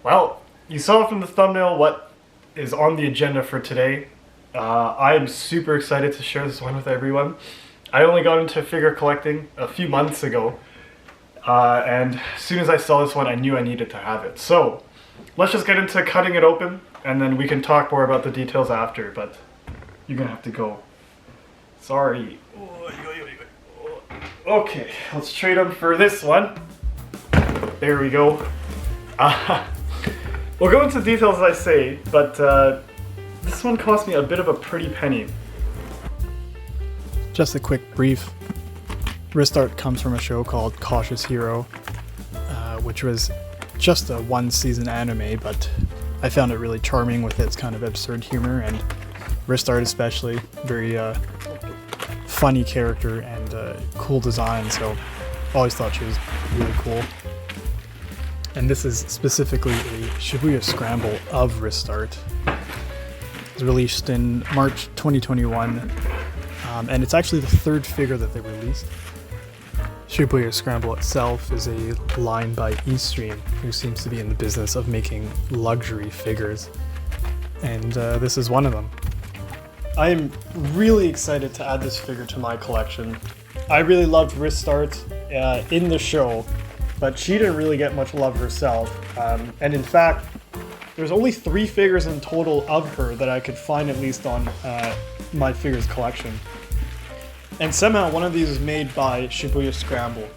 Well, you saw from the thumbnail what is on the agenda for today. I am super excited to share this one with everyone. I only got into figure collecting a few months ago, and as soon as I saw this one, I knew I needed to have it. So, let's just get into cutting it open, and then we can talk more about the details after, but you're gonna have to go. Sorry. Okay, let's trade them for this one. There we go. We'll go into details as I say, but this one cost me a bit of a pretty penny. Just a quick brief. Ristarte comes from a show called Cautious Hero, which was just a one-season anime, but I found it really charming with its kind of absurd humor, and Ristarte especially, very funny character and cool design, so always thought she was really cool. And this is specifically a Shibuya scramble of Ristarte. It was released in March 2021, and it's actually the third figure that they released. Shibuya Scramble itself is a line by Eastream, who seems to be in the business of making luxury figures, and this is one of them. I am really excited to add this figure to my collection. I really loved Ristarte in the show, but she didn't really get much love herself, and in fact, there's only 3 figures in total of her that I could find at least on my figures collection. And somehow one of these was made by Shibuya Scramble.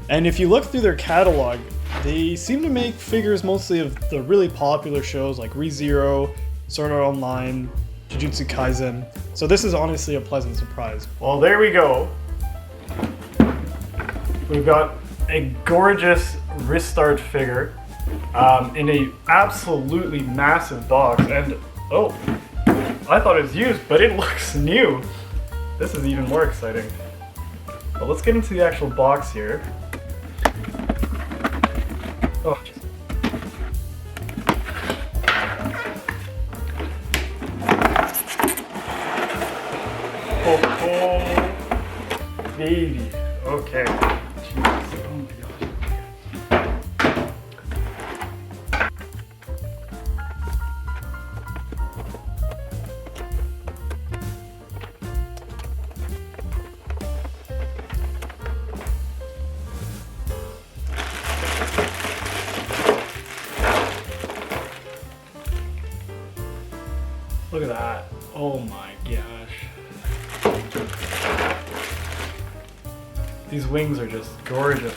And if you look through their catalog, they seem to make figures mostly of the really popular shows like ReZero, Sword Art Online, Jujutsu Kaisen. So this is honestly a pleasant surprise. Well, there we go. We've got a gorgeous Ristarte figure in a absolutely massive box. And oh, I thought it was used, but it looks new. This is even more exciting. But let's get into the actual box here. Oh, oh, baby. Okay. Jesus. Oh my gosh. Look at that. Oh my gosh. These wings are just gorgeous.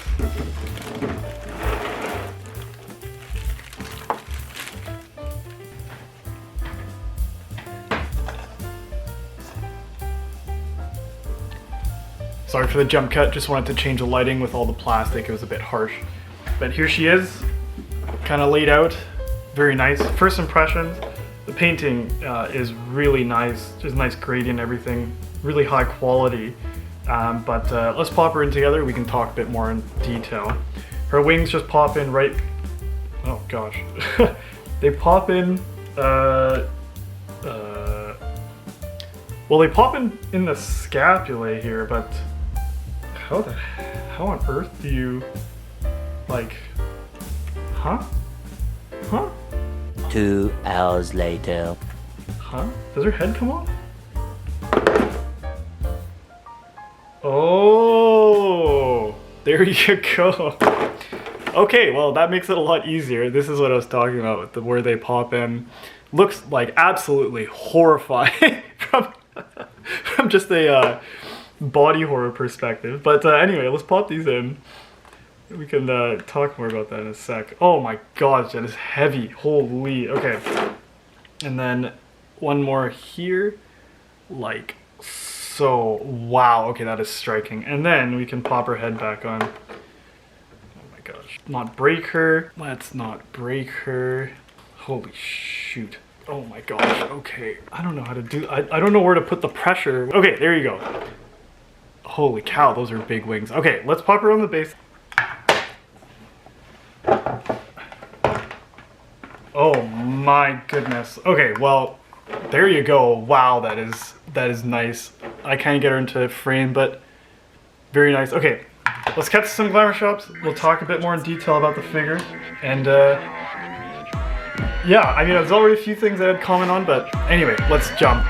Sorry for the jump cut, just wanted to change the lighting with all the plastic, it was a bit harsh. But here she is, kind of laid out, very nice. First impressions, the painting is really nice, just nice gradient and everything, really high quality. But let's pop her in together, we can talk a bit more in detail. Her wings just pop in right, oh gosh. They pop in, well they pop in the scapula here, but how on earth do you, like, huh? 2 hours later. Huh? Does her head come off? Oh, there you go. Okay, well that makes it a lot easier. This is what I was talking about with where they pop in. Looks like absolutely horrifying from just a body horror perspective. But anyway, let's pop these in. We can talk more about that in a sec. Oh my gosh, that is heavy. Holy. Okay. And then one more here. Like so. Wow. Okay, that is striking. And then we can pop her head back on. Oh my gosh. Not break her. Let's not break her. Holy shoot. Oh my gosh. Okay. I don't know how to do. I don't know where to put the pressure. Okay, there you go. Holy cow, those are big wings. Okay, let's pop her on the base. Oh my goodness. Okay, well, there you go. Wow, that is nice. I can't get her into frame, but very nice. Okay, let's cut to some glamour shops. We'll talk a bit more in detail about the figure, and yeah, I mean, there's already a few things I'd comment on, but anyway, let's jump.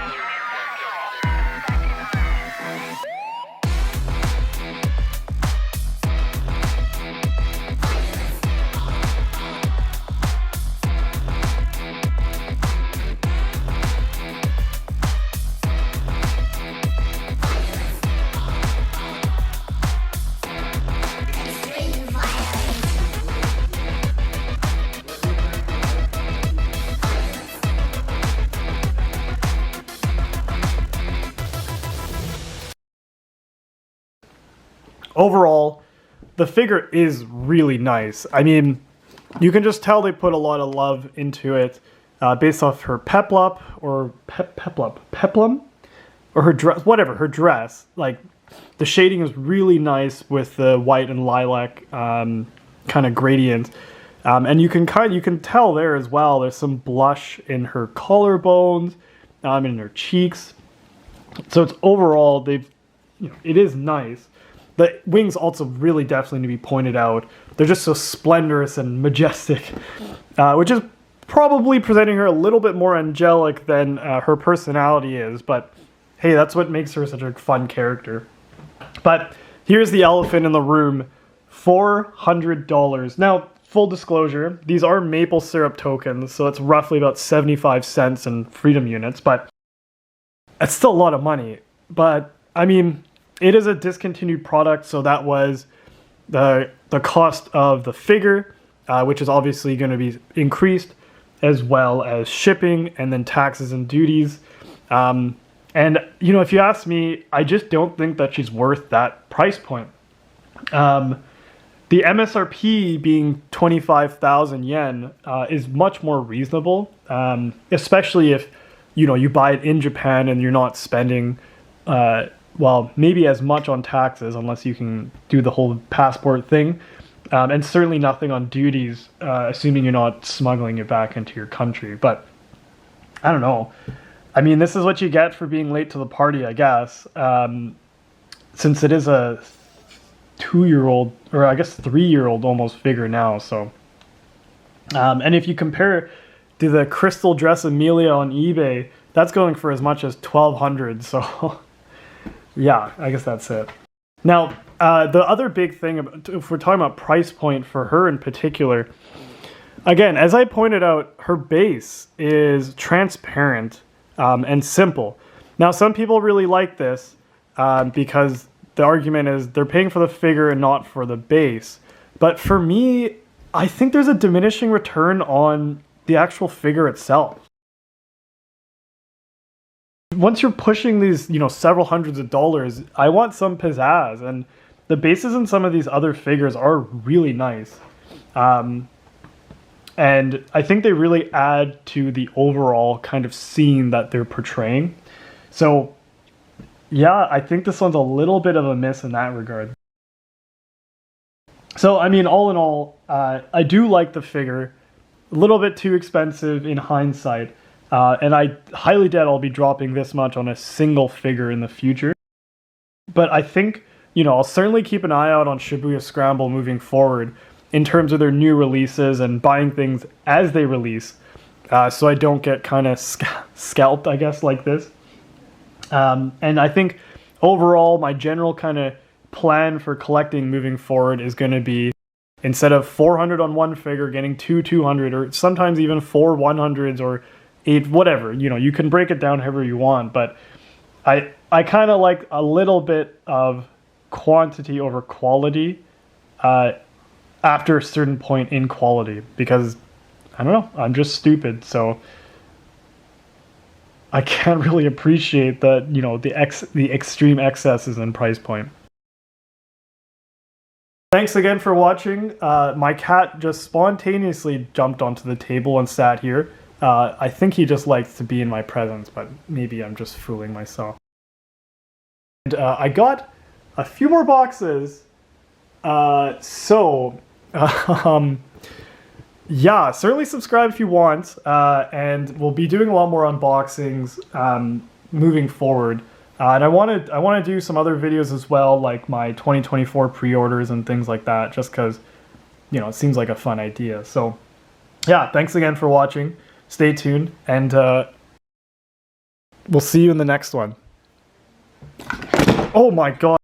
Overall, the figure is really nice. I mean, you can just tell they put a lot of love into it based off her peplum, or her dress, whatever, her dress. Like, the shading is really nice with the white and lilac kind of gradient. And you can tell there as well, there's some blush in her collarbones, in her cheeks. So it's overall, it is nice. The wings also really definitely need to be pointed out. They're just so splendorous and majestic, which is probably presenting her a little bit more angelic than her personality is. But hey, that's what makes her such a fun character. But here's the elephant in the room, $400. Now, full disclosure, these are maple syrup tokens, so it's roughly about 75 cents in freedom units, but it's still a lot of money. But, I mean, it is a discontinued product, so that was the cost of the figure, which is obviously going to be increased, as well as shipping and then taxes and duties. And, if you ask me, I just don't think that she's worth that price point. The MSRP being 25,000 yen is much more reasonable, especially if, you buy it in Japan and you're not spending well, maybe as much on taxes, unless you can do the whole passport thing, and certainly nothing on duties, assuming you're not smuggling it back into your country. But I don't know. I mean, this is what you get for being late to the party, I guess, since it is a 2-year-old, or I guess 3-year-old almost figure now. So, and if you compare to the crystal dress Amelia on eBay, that's going for as much as $1,200. So. Yeah, I guess that's it. Now, the other big thing, if we're talking about price point for her in particular, again, as I pointed out, her base is transparent and simple. Now, some people really like this because the argument is they're paying for the figure and not for the base. But for me, I think there's a diminishing return on the actual figure itself. Once you're pushing these, several hundreds of dollars, I want some pizzazz, and the bases in some of these other figures are really nice. And I think they really add to the overall kind of scene that they're portraying. So, yeah, I think this one's a little bit of a miss in that regard. So, I mean, all in all, I do like the figure. A little bit too expensive in hindsight. And I highly doubt I'll be dropping this much on a single figure in the future. But I think, I'll certainly keep an eye out on Shibuya Scramble moving forward in terms of their new releases and buying things as they release, so I don't get kind of scalped, I guess, like this. And I think overall, my general kind of plan for collecting moving forward is going to be, instead of 400 on one figure, getting 200, or sometimes even 4 100s, or 8, whatever. You can break it down however you want, but I kind of like a little bit of quantity over quality after a certain point in quality, because I don't know, I'm just stupid, so I can't really appreciate the the extreme excesses in price point. Thanks again for watching. My cat just spontaneously jumped onto the table and sat here. I think he just likes to be in my presence, but maybe I'm just fooling myself. And I got a few more boxes, yeah, certainly subscribe if you want, and we'll be doing a lot more unboxings moving forward. And I want to do some other videos as well, like my 2024 pre-orders and things like that, just because, it seems like a fun idea. So yeah, thanks again for watching. Stay tuned, and we'll see you in the next one. Oh my god.